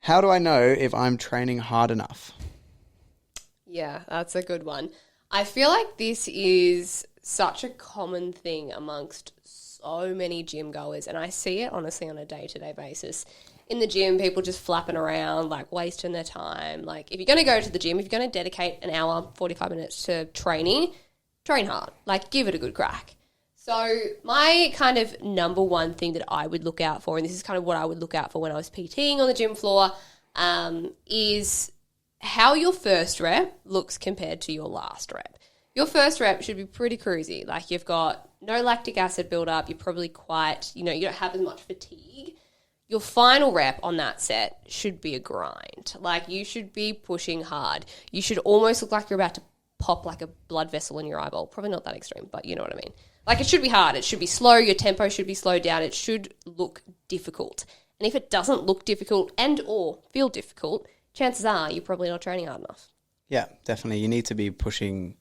How do I know if I'm training hard enough? Yeah, that's a good one. I feel like this is such a common thing amongst so many gym goers, and I see it honestly on a day-to-day basis. In the gym, people just flapping around, like wasting their time. Like if you're going to go to the gym, if you're going to dedicate an hour, 45 minutes to training, train hard. Like give it a good crack. So my kind of number one thing that I would look out for, and this is kind of what I would look out for when I was PTing on the gym floor, is how your first rep looks compared to your last rep. Your first rep should be pretty cruisy. Like you've got no lactic acid buildup. You're probably quite, you don't have as much fatigue. Your final rep on that set should be a grind. Like you should be pushing hard. You should almost look like you're about to pop like a blood vessel in your eyeball. Probably not that extreme, but you know what I mean. Like it should be hard. It should be slow. Your tempo should be slowed down. It should look difficult. And if it doesn't look difficult and or feel difficult, chances are you're probably not training hard enough. Yeah, definitely. You need to be pushing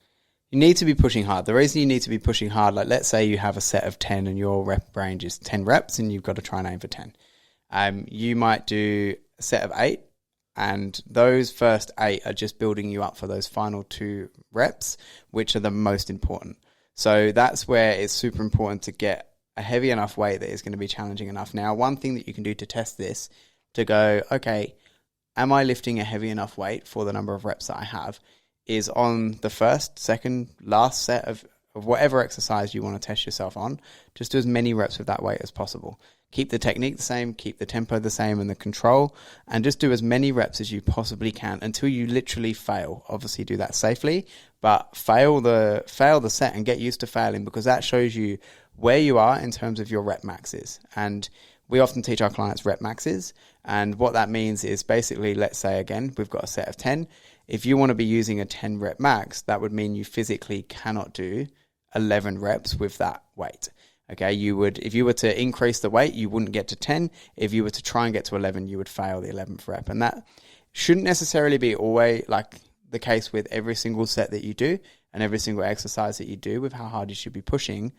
hard. The reason you need to be pushing hard, like let's say you have a set of 10 and your rep range is 10 reps and you've got to try and aim for 10. You might do a set of 8 and those first 8 are just building you up for those final 2 reps, which are the most important. So that's where it's super important to get a heavy enough weight that is going to be challenging enough. Now, one thing that you can do to test this, to go, okay, am I lifting a heavy enough weight for the number of reps that I have, is on the first, second, last set of whatever exercise you want to test yourself on, just do as many reps with that weight as possible. Keep the technique the same, keep the tempo the same and the control, and just do as many reps as you possibly can until you literally fail. Obviously do that safely, but fail the set and get used to failing, because that shows you where you are in terms of your rep maxes. And we often teach our clients rep maxes, and what that means is basically, let's say again, we've got a set of 10. If you want to be using a 10 rep max, that would mean you physically cannot do 11 reps with that weight. Okay, if you were to increase the weight, you wouldn't get to 10. If you were to try and get to 11, you would fail the 11th rep. And that shouldn't necessarily be always like the case with every single set that you do and every single exercise that you do with how hard you should be pushing.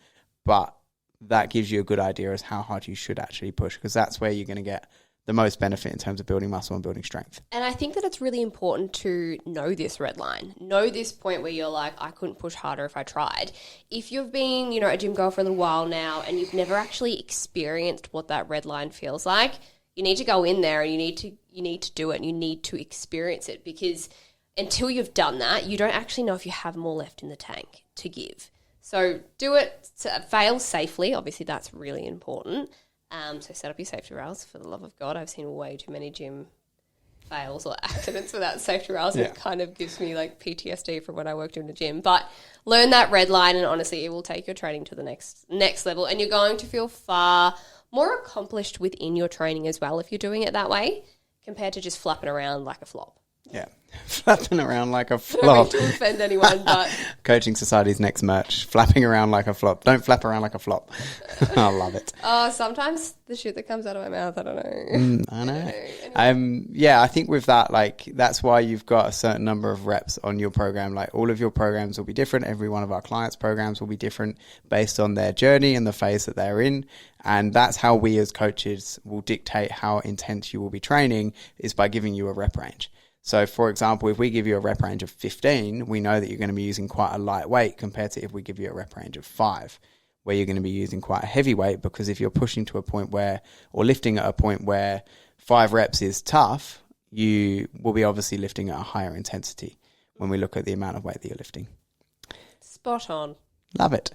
But that gives you a good idea as how hard you should actually push, because that's where you're going to get the most benefit in terms of building muscle and building strength. And I think that it's really important to know this red line. Know this point where you're like, I couldn't push harder if I tried. If you've been, a gym goer for a little while now and you've never actually experienced what that red line feels like, you need to go in there and you need to do it and you need to experience it, because until you've done that, you don't actually know if you have more left in the tank to give. So do it, fail safely. Obviously, that's really important. So set up your safety rails, for the love of God. I've seen way too many gym fails or accidents without safety rails. Yeah. It kind of gives me like PTSD from when I worked in the gym. But learn that red line, and honestly, it will take your training to the next level, and you're going to feel far more accomplished within your training as well if you're doing it that way, compared to just flapping around like a flop. Yeah, flapping around like a flop. I don't mean to offend anyone, but... Coaching Society's next merch, flapping around like a flop. Don't flap around like a flop. I love it. Sometimes the shit that comes out of my mouth, I don't know. I know. Anyway. I think with that, like, that's why you've got a certain number of reps on your program. Like, all of your programs will be different. Every one of our clients' programs will be different based on their journey and the phase that they're in. And that's how we as coaches will dictate how intense you will be training, is by giving you a rep range. So, for example, if we give you a rep range of 15, we know that you're going to be using quite a light weight compared to if we give you a rep range of 5, where you're going to be using quite a heavy weight, because if you're pushing to a point where, or lifting at a point where 5 reps is tough, you will be obviously lifting at a higher intensity when we look at the amount of weight that you're lifting. Spot on. Love it.